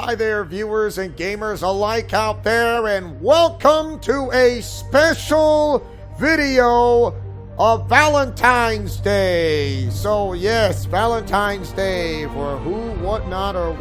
Hi there, viewers and gamers alike out there, and welcome to a special video of Valentine's Day. So yes, Valentine's Day for who, what not, or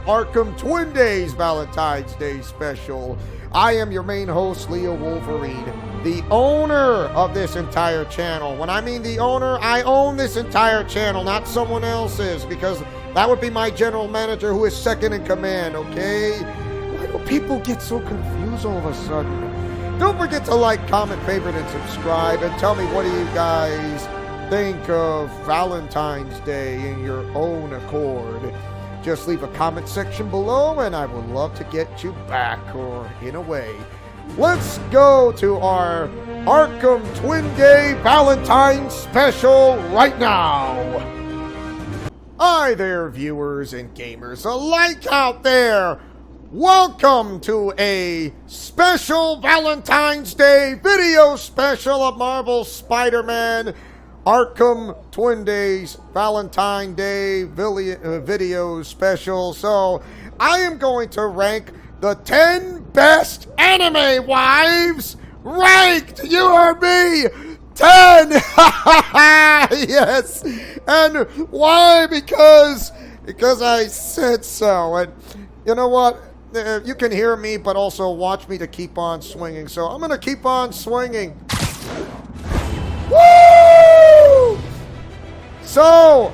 Arkham Twin Days Valentine's Day special. I am your main host, Leo Wolverine, the owner of this entire channel. When I mean the owner, I own this entire channel, not someone else's, because that would be my general manager who is second in command, okay? Why do people get so confused all of a sudden? Don't forget to like, comment, favorite, and subscribe, and tell me what do you guys think of Valentine's Day in your own accord. Just leave a comment section below, and I would love to get you back, or in a way. Let's go to our Arkham Twin Day Valentine special right now. Hi there, viewers and gamers alike out there. Welcome to a special Valentine's Day video special of Marvel Spider-Man Arkham Twin Days Valentine Day video special. So I am going to rank the 10 best anime wives ranked. You heard me. 10. Yes. And why? Because I said so. And you know what? You can hear me, but also watch me to keep on swinging. So I'm going to keep on swinging. Woo! So,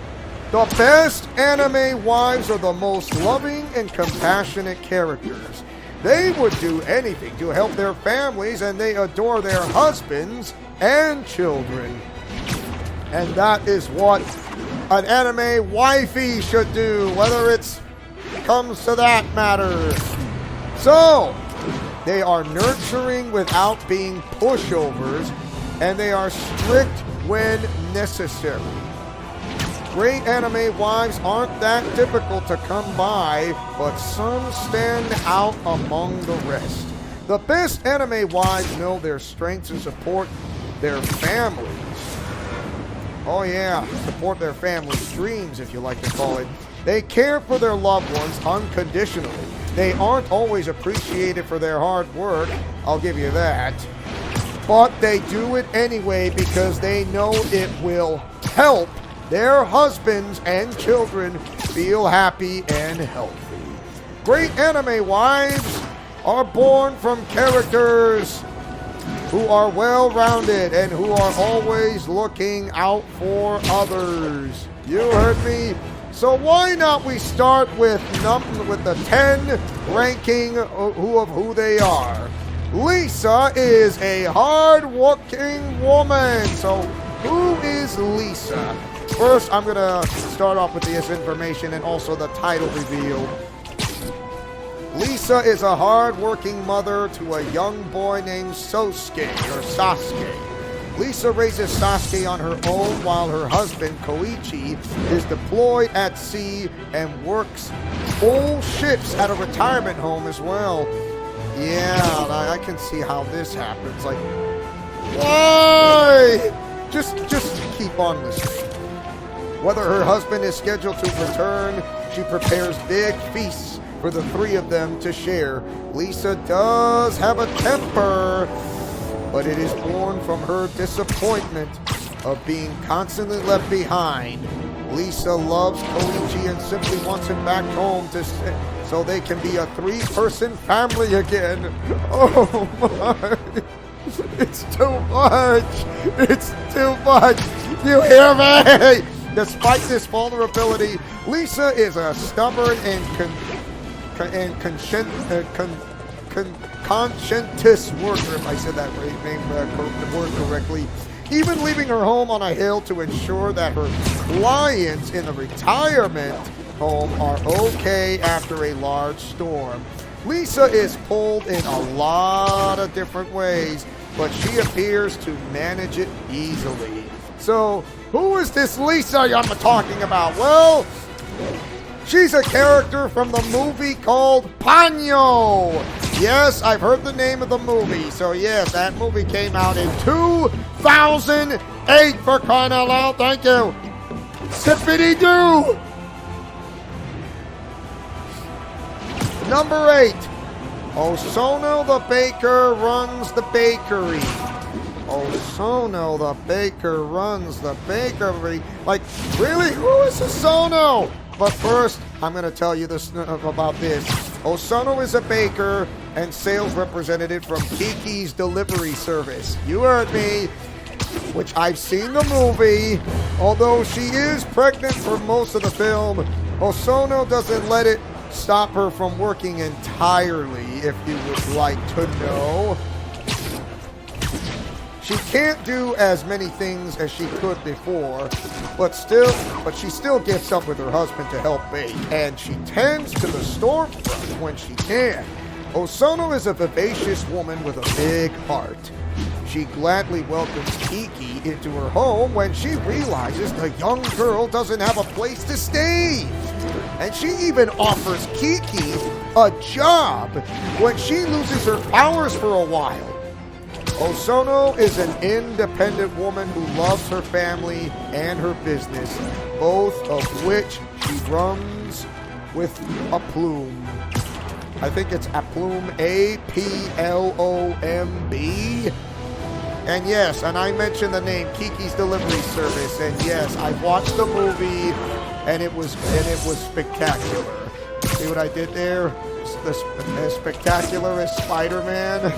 the best anime wives are the most loving and compassionate characters. They would do anything to help their families, and they adore their husbands and children. And that is what an anime wifey should do, whether it comes to that matter. So, they are nurturing without being pushovers, and they are strict when necessary. Great anime wives aren't that difficult to come by, but some stand out among the rest. The best anime wives know their strengths and support their families. Oh yeah, support their families' dreams, if you like to call it. They care for their loved ones unconditionally. They aren't always appreciated for their hard work, I'll give you that. But they do it anyway because they know it will help their husbands and children feel happy and healthy. Great anime wives are born from characters who are well-rounded and who are always looking out for others. You heard me? So why not we start with the 10 ranking of who they are. Lisa is a hard-working woman. So who is Lisa? First, I'm going to start off with this information and also the title reveal. Lisa is a hard-working mother to a young boy named Sasuke. Lisa raises Sasuke on her own while her husband, Koichi, is deployed at sea and works full shifts at a retirement home as well. Yeah, I can see how this happens. Like, why? Just keep on listening. Whether her husband is scheduled to return, she prepares big feasts for the three of them to share. Lisa does have a temper, but it is born from her disappointment of being constantly left behind. Lisa loves Koichi and simply wants him back home so they can be a three-person family again. Oh my. It's too much. It's too much. You hear me? Despite this vulnerability, Lisa is a stubborn and conscientious worker, if I said that word correctly, even leaving her home on a hill to ensure that her clients in the retirement home are okay after a large storm. Lisa is pulled in a lot of different ways, but she appears to manage it easily. So, who is this Lisa I'm talking about? Well, she's a character from the movie called Ponyo. Yes, I've heard the name of the movie. So yes, that movie came out in 2008 for crying out loud. Thank you. Sippity-doo. Number 8. Osono the baker runs the bakery. Osono the baker runs the bakery. Like, really? Who is Osono? But first, I'm going to tell you this about this. Osono is a baker and sales representative from Kiki's delivery service. You heard me. Which I've seen the movie. Although she is pregnant for most of the film, Osono doesn't let it stop her from working entirely, if you would like to know. She can't do as many things as she could before, but she still gets up with her husband to help bake, and she tends to the storefront when she can. Osono is a vivacious woman with a big heart. She gladly welcomes Kiki into her home when she realizes the young girl doesn't have a place to stay. And she even offers Kiki a job when she loses her powers for a while. Osono is an independent woman who loves her family and her business, both of which she runs with aplomb. I think it's aplomb, A-P-L-O-M-B. And yes, and I mentioned the name Kiki's Delivery Service, and yes, I watched the movie, and it was spectacular. See what I did there? As spectacular as Spider-Man.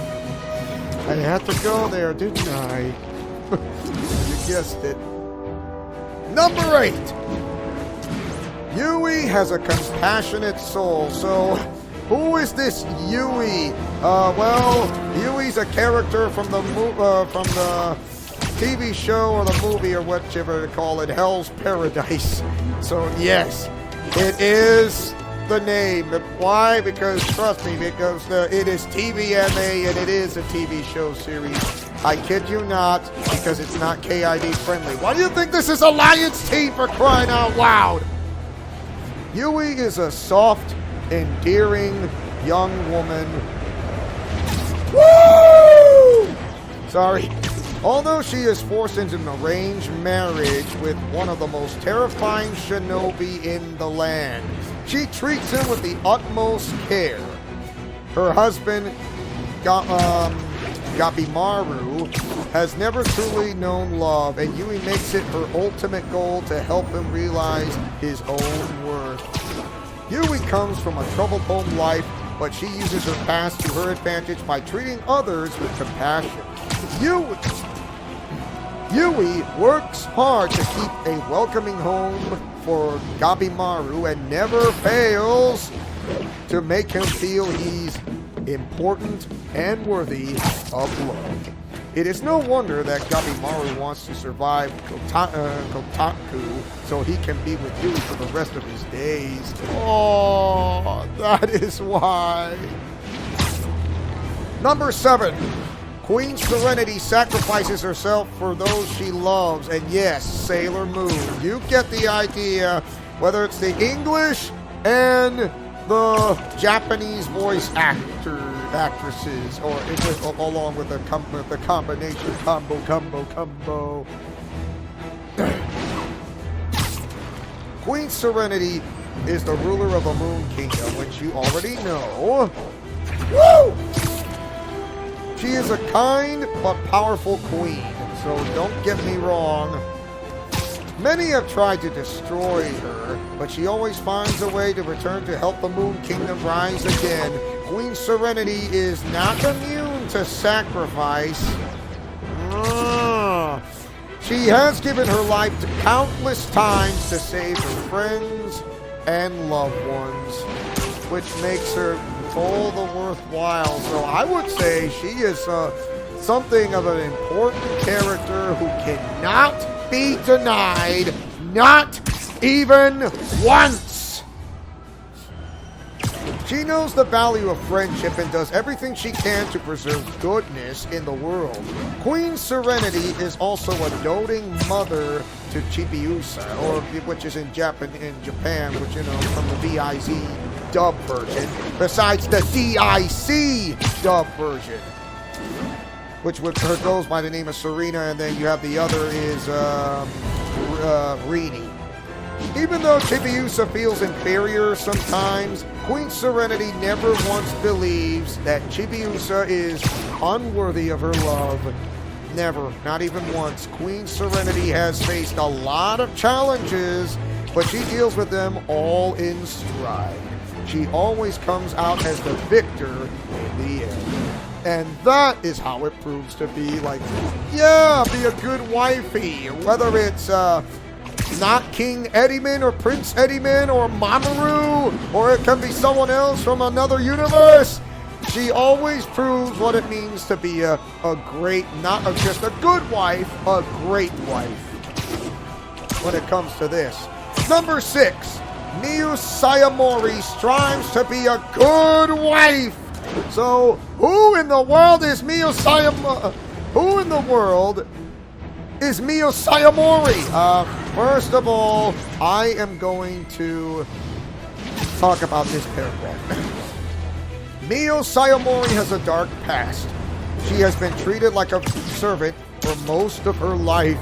I had to go there, didn't I? You guessed it. Number 8. Yui has a compassionate soul. So, who is this Yui? Well, Yui's a character from the TV show or the movie or whatever they call it, Hell's Paradise. So yes, it is the name. Why? Because trust me, because it is TVMA and it is a TV show series. I kid you not, because it's not KID friendly. Why do you think this is Alliance Team, for crying out loud? Yui is a soft, endearing young woman. Woo! Sorry. Although she is forced into an arranged marriage with one of the most terrifying shinobi in the land, she treats him with the utmost care. Her husband, Gabimaru, has never truly known love, and Yui makes it her ultimate goal to help him realize his own worth. Yui comes from a troubled home life, but she uses her past to her advantage by treating others with compassion. Yui works hard to keep a welcoming home for Gabimaru and never fails to make him feel he's important and worthy of love. It is no wonder that Gabimaru wants to survive Kotaku so he can be with Yui for the rest of his days. Oh, that is why. Number 7. Queen Serenity sacrifices herself for those she loves. And yes, Sailor Moon. You get the idea, whether it's the English and the Japanese voice actresses, or along with the combination combo. Queen Serenity is the ruler of the Moon Kingdom, which you already know. Woo! She is a kind but powerful queen, so don't get me wrong. Many have tried to destroy her, but she always finds a way to return to help the Moon Kingdom rise again. Queen Serenity is not immune to sacrifice. She has given her life to countless times to save her friends and loved ones, which makes her all the worthwhile. So I would say she is something of an important character who cannot be denied, not even once. She knows the value of friendship and does everything she can to preserve goodness in the world. Queen Serenity is also a doting mother to Chibiusa, or which is in Japan, which, you know, from the VIZ dub version, besides the DIC dub version, which goes by the name of Serena, and then you have the other is Rini. Even though Chibiusa feels inferior sometimes, Queen Serenity never once believes that Chibiusa is unworthy of her love. Never, not even once. Queen Serenity has faced a lot of challenges, but she deals with them all in stride. She always comes out as the victor in the end. And that is how it proves to be, like, yeah, be a good wifey. Whether it's not King Eddyman or Prince Eddyman or Mamoru, or it can be someone else from another universe. She always proves what it means to be a great, not just a good wife, a great wife when it comes to this. Number 6, Miyu Sayamori strives to be a good wife. So, who in the world is Miyu Sayamori? Who in the world is Miyu Sayamori? First of all, I am going to talk about this paragraph. Miyu Sayamori has a dark past. She has been treated like a servant for most of her life,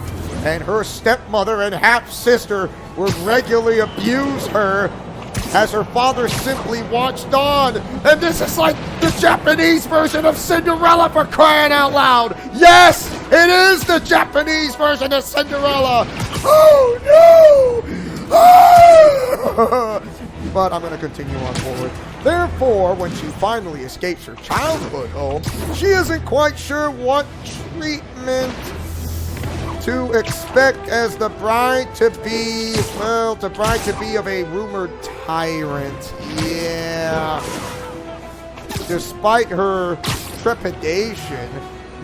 and her stepmother and half-sister would regularly abuse her as her father simply watched on. And this is like the Japanese version of Cinderella, for crying out loud. Yes, it is the Japanese version of Cinderella. Oh no! Ah! But I'm going to continue on forward. Therefore, when she finally escapes her childhood home, she isn't quite sure what treatment to expect as the bride to be, well, the bride to be of a rumored tyrant. Yeah. Despite her trepidation,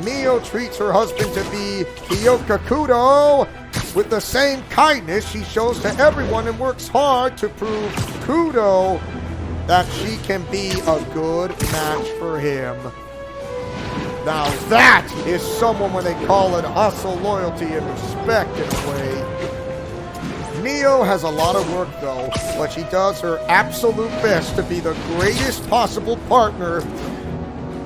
Mio treats her husband to be Kyoka Kudo with the same kindness she shows to everyone, and works hard to prove Kudo that she can be a good match for him. Now that is someone when they call it hustle, loyalty, and respect in a way. Mio has a lot of work though, but she does her absolute best to be the greatest possible partner.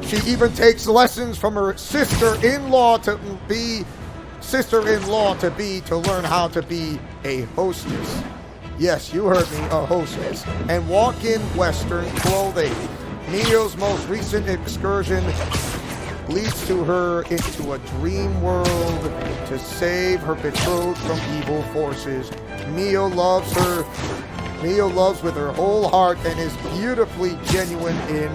She even takes lessons from her sister-in-law to learn how to be a hostess. Yes, you heard me, a hostess. And walk in Western clothing. Mio's most recent excursion leads to her into a dream world to save her betrothed from evil forces. Mio loves with her whole heart and is beautifully genuine in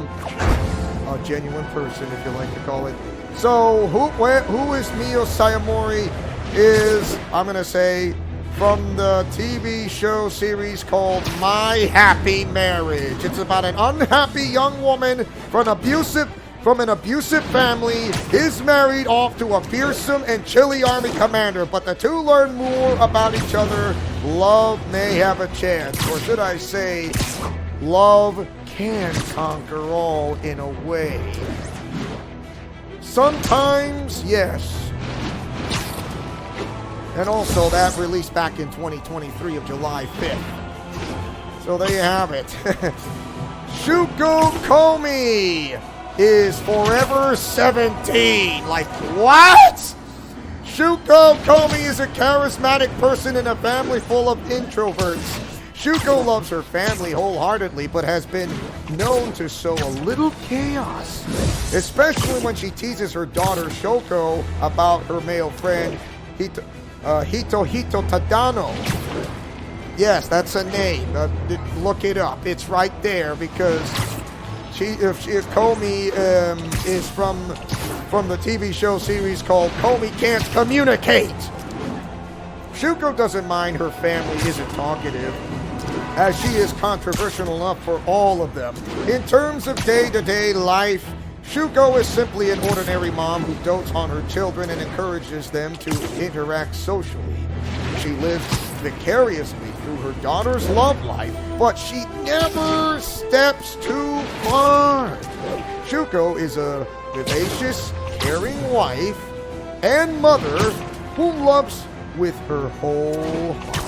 a genuine person, if you like to call it. So, who is Mio Sayamori? Is, I'm going to say, from the TV show series called My Happy Marriage. It's about an unhappy young woman from an abusive family is married off to a fearsome and chilly army commander, but the two learn more about each other. Love may have a chance, or should I say, love can conquer all in a way. Sometimes, yes. And also that released back in 2023 of July 5th. So there you have it. Shuko Komi is forever 17. Like, what? Shuko Komi is a charismatic person in a family full of introverts. Shuko loves her family wholeheartedly, but has been known to sow a little chaos, especially when she teases her daughter Shoko about her male friend Hitohito Tadano. Yes, that's a name. Look it up. It's right there, because if Komi is from the TV show series called Komi Can't Communicate. Shuko doesn't mind her family isn't talkative, as she is controversial enough for all of them. In terms of day-to-day life, Shuko is simply an ordinary mom who dotes on her children and encourages them to interact socially. She lives vicariously through her daughter's love life, but she never steps too far. Shuko is a vivacious, caring wife and mother who loves with her whole heart.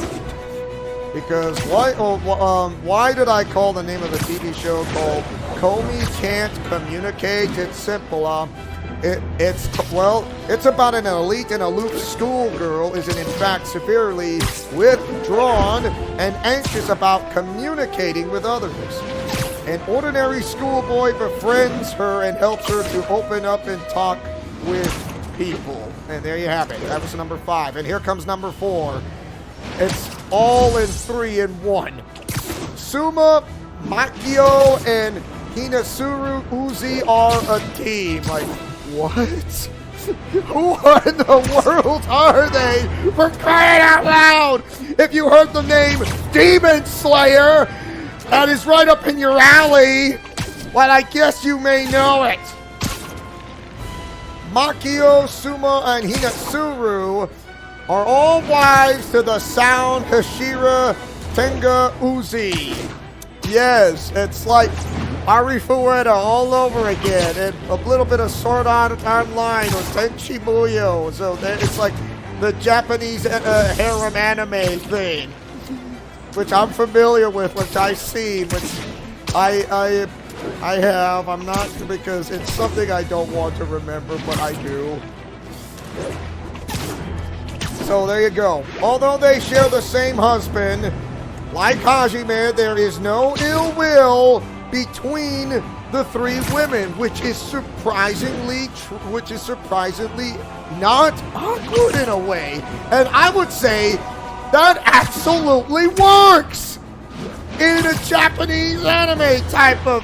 Because why did I call the name of the TV show called Komi Can't Communicate? It's simple. It's about an elite and aloof schoolgirl is in fact severely withdrawn and anxious about communicating with others. An ordinary schoolboy befriends her and helps her to open up and talk with people. And there you have it. That was number 5. And here comes number 4. It's all in 3 in 1. Suma, Makio, and Hinasuru Uzi are a team. Like, what? Who in the world are they? For crying out loud! If you heard the name Demon Slayer, that is right up in your alley. Well, I guess you may know it. Makio, Suma, and Hinasuru are all wives to the sound Hashira Tenga Uzi. Yes, it's like Arifueta all over again, and a little bit of Sword Art Online or Tenchi Muyo. So it's like the Japanese harem anime thing, which I'm familiar with, which I've seen, which I have. I'm not, because it's something I don't want to remember, but I do. So there you go. Although they share the same husband, like Hajime, there is no ill will between the 3 women, which is surprisingly not awkward in a way. And I would say that absolutely works in a Japanese anime type of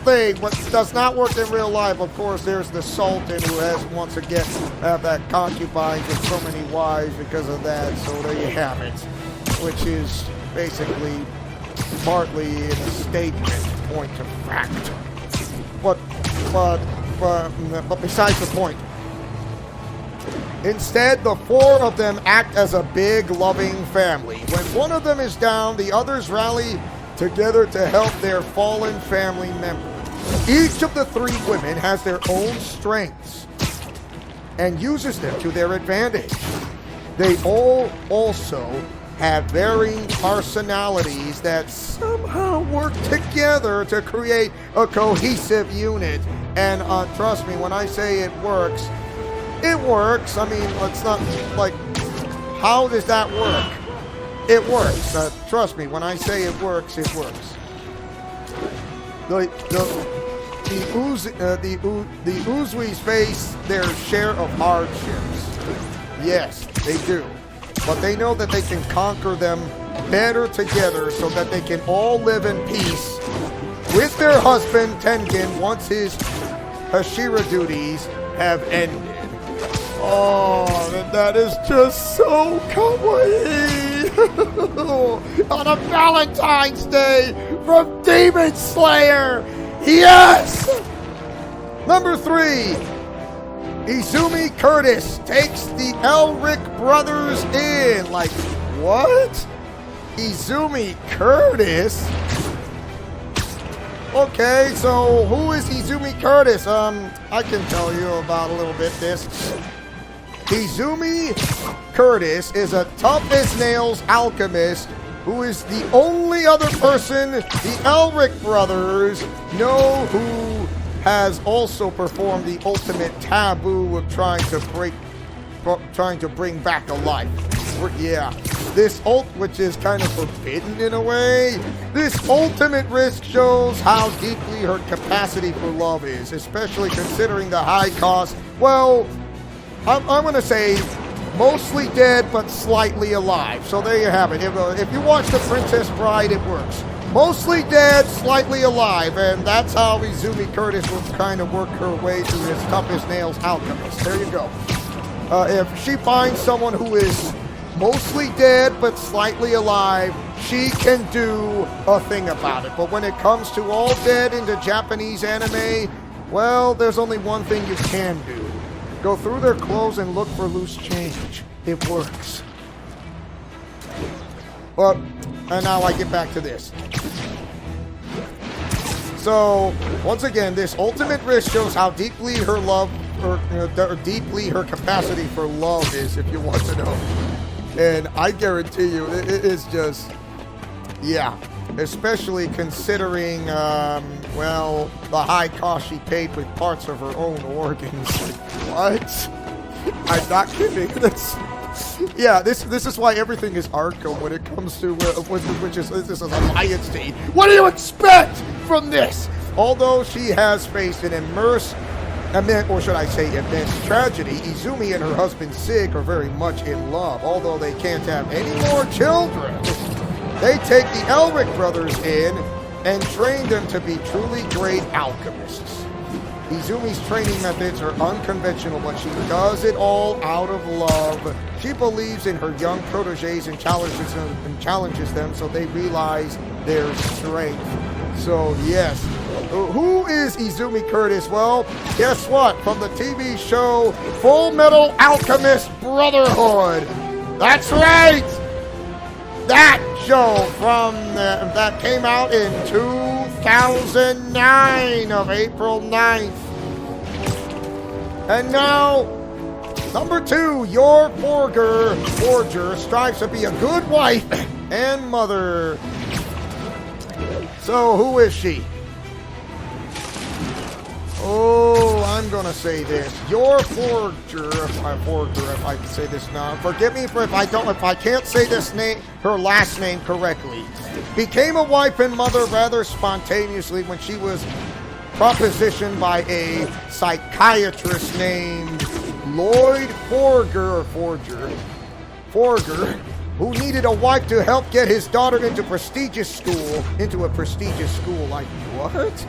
thing, but does not work in real life. Of course, there's the Sultan who has, once again, have that concubines with so many wives because of that. So there you have it, which is basically partly in a statement, point of fact. But besides the point. Instead, the 4 of them act as a big, loving family. When one of them is down, the others rally together to help their fallen family member. Each of the 3 women has their own strengths and uses them to their advantage. They all also have varying personalities that somehow work together to create a cohesive unit. And trust me, when I say it works, it works. I mean, it's not like, how does that work? It works. Trust me, when I say it works, it works. The Uzwis face their share of hardships. Yes, they do. But they know that they can conquer them better together so that they can all live in peace with their husband Tengen once his Hashira duties have ended. Oh, that is just so kawaii! On a Valentine's Day from Demon Slayer! Yes! Number 3. Izumi Curtis takes the Elric brothers in. Like, what? Izumi Curtis? Okay, so who is Izumi Curtis? I can tell you about a little bit this. Izumi Curtis is a tough-as-nails alchemist who is the only other person the Elric brothers know who has also performed the ultimate taboo of trying to bring back to life. Yeah, this which is kind of forbidden in a way. This ultimate risk shows how deeply her capacity for love is, especially considering the high cost. Well, I'm going to say mostly dead, but slightly alive. So there you have it. If you watch The Princess Bride, it works. Mostly dead, slightly alive, and that's how Izumi Curtis will kind of work her way through this tough-as-nails alchemist. There you go. If she finds someone who is mostly dead but slightly alive, she can do a thing about it. But when it comes to all dead in the Japanese anime, well, there's only one thing you can do. Go through their clothes and look for loose change. It works. Well, and now I get back to this. So, once again, this ultimate risk shows how deeply her love, or deeply her capacity for love is, if you want to know. And I guarantee you, it is just, yeah. Especially considering well, the high cost she paid with parts of her own organs. Like, what? I'm not kidding. Yeah, this is why everything is Arkham when it comes to which is this is a lion's teeth. What do you expect from this? Although she has faced an immense tragedy, Izumi and her husband Sig are very much in love. Although they can't have any more children, they take the Elric brothers in and train them to be truly great alchemists. Izumi's training methods are unconventional, but she does it all out of love. She believes in her young proteges and challenges them so they realize their strength. So, yes. Who is Izumi Curtis? Well, guess what? From the TV show Full Metal Alchemist Brotherhood. That's right! That show that came out in 2009 of April 9th. And now, number 2, your forger strives to be a good wife and mother. So, who is she? Oh, I'm gonna say this. Your forger, if I can say this now. Forgive me if I can't say this name, her last name correctly. Became a wife and mother rather spontaneously when she was propositioned by a psychiatrist named Lloyd Forger, who needed a wife to help get his daughter into a prestigious school. Like, what?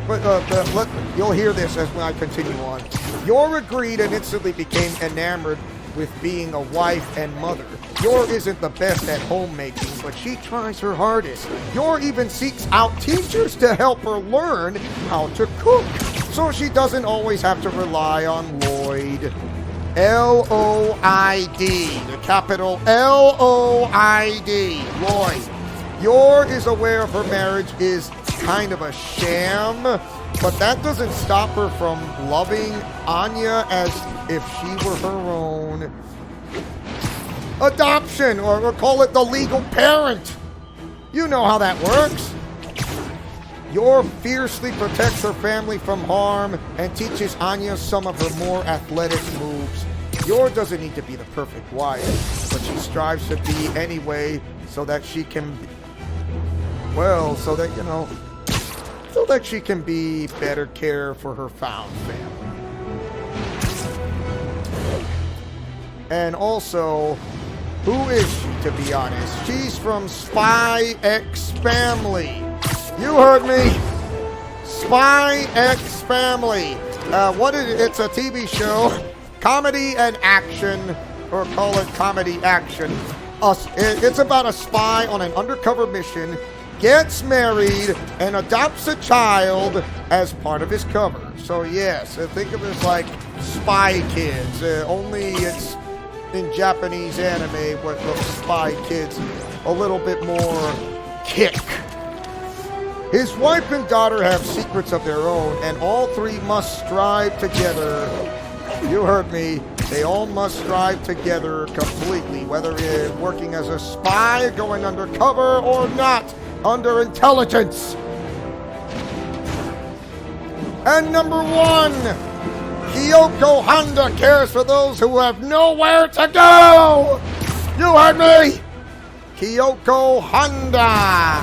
But you'll hear this as when I continue on. Yor agreed and instantly became enamored with being a wife and mother. Yor isn't the best at homemaking, but she tries her hardest. Yor even seeks out teachers to help her learn how to cook, so she doesn't always have to rely on Lloyd. L-O-I-D, the capital L-O-I-D, Lloyd. Yor is aware of her marriage is kind of a sham, but that doesn't stop her from loving Anya as if she were her own. Adoption, or we'll call it the legal parent. You know how that works. Yor fiercely protects her family from harm and teaches Anya some of her more athletic moves. Yor doesn't need to be the perfect wife, but she strives to be anyway so that she can, so that she can be better care for her found family. And also, who is she, to be honest? She's from Spy X Family. You heard me. Spy X Family. It's a TV show. Comedy and action, or call it comedy action. It's about a spy on an undercover mission, gets married, and adopts a child as part of his cover. So yes, think of it as like Spy Kids, only it's in Japanese anime with Spy Kids a little bit more kick. His wife and daughter have secrets of their own, and all three must strive together. You heard me. They all must strive together completely, whether it's working as a spy, going undercover, or not under intelligence. And number 1, Kyoko Honda cares for those who have nowhere to go. You heard me. Kyoko Honda.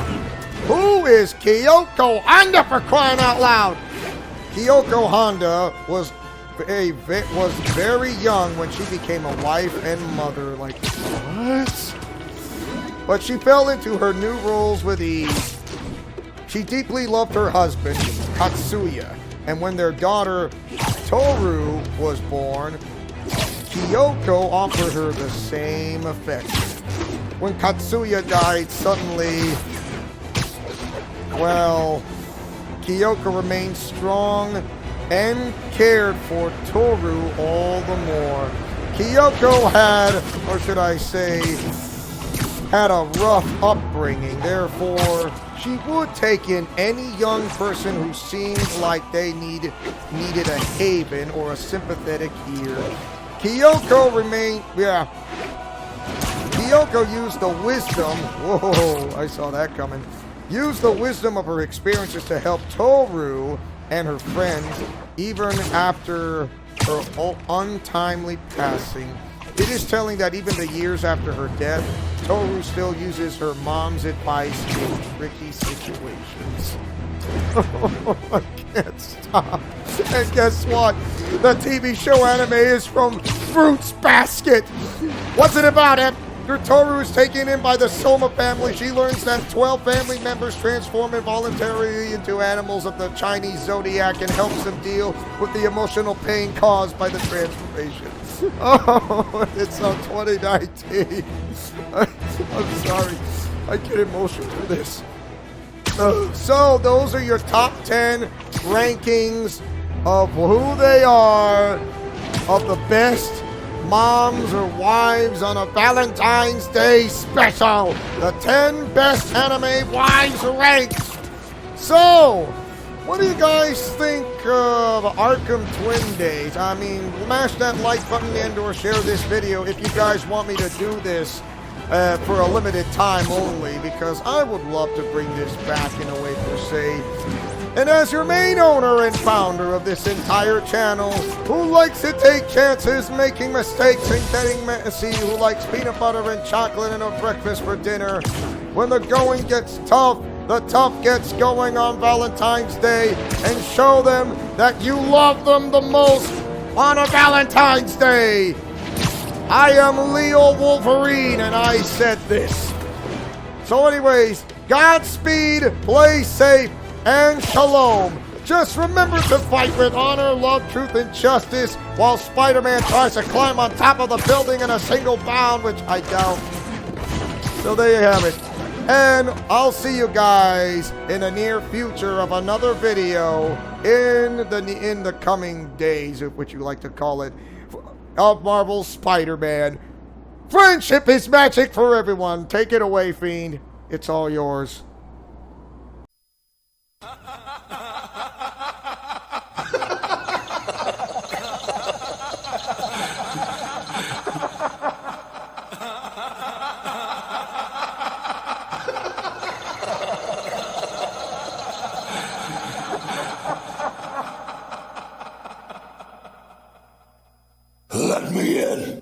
Who is Kyoko Honda, for crying out loud? Kyoko Honda was very young when she became a wife and mother. Like, what? But she fell into her new roles with ease. She deeply loved her husband, Katsuya, and when their daughter, Toru, was born, Kyoko offered her the same affection. When Katsuya died suddenly, Kyoko remained strong and cared for Toru all the more. Kyoko had a rough upbringing. Therefore, she would take in any young person who seemed like they needed a haven or a sympathetic ear. Kyoko used the wisdom. Whoa, I saw that coming. use the wisdom of her experiences to help Toru and her friends even after her untimely passing. It is telling that even the years after her death, Toru still uses her mom's advice in tricky situations. I can't stop. And guess what? The TV show anime is from Fruits Basket. What's it about? After Toru is taken in by the Soma family, she learns that 12 family members transform involuntarily into animals of the Chinese zodiac and helps them deal with the emotional pain caused by the transformation. Oh, it's on 2019. I'm sorry. I get emotional for this. So those are your top 10 rankings of who they are, of the best moms or wives on a Valentine's Day special. The 10 best anime wives ranked. So, what do you guys think of Arkham Twin Days? I mean, smash that like button and or share this video if you guys want me to do this for a limited time only, because I would love to bring this back in a way per se. And as your main owner and founder of this entire channel, who likes to take chances, making mistakes and getting messy, who likes peanut butter and chocolate and a breakfast for dinner, when the going gets tough, the tough gets going on Valentine's Day, and show them that you love them the most on a Valentine's Day. I am Leo Wolverine, and I said this. So anyways, Godspeed, play safe, and shalom. Just remember to fight with honor, love, truth, and justice while Spider-Man tries to climb on top of the building in a single bound, which I doubt. So there you have it. And I'll see you guys in the near future of another video in the coming days, which you like to call it, of Marvel's Spider-Man. Friendship is magic for everyone. Take it away, Fiend. It's all yours. Let me in.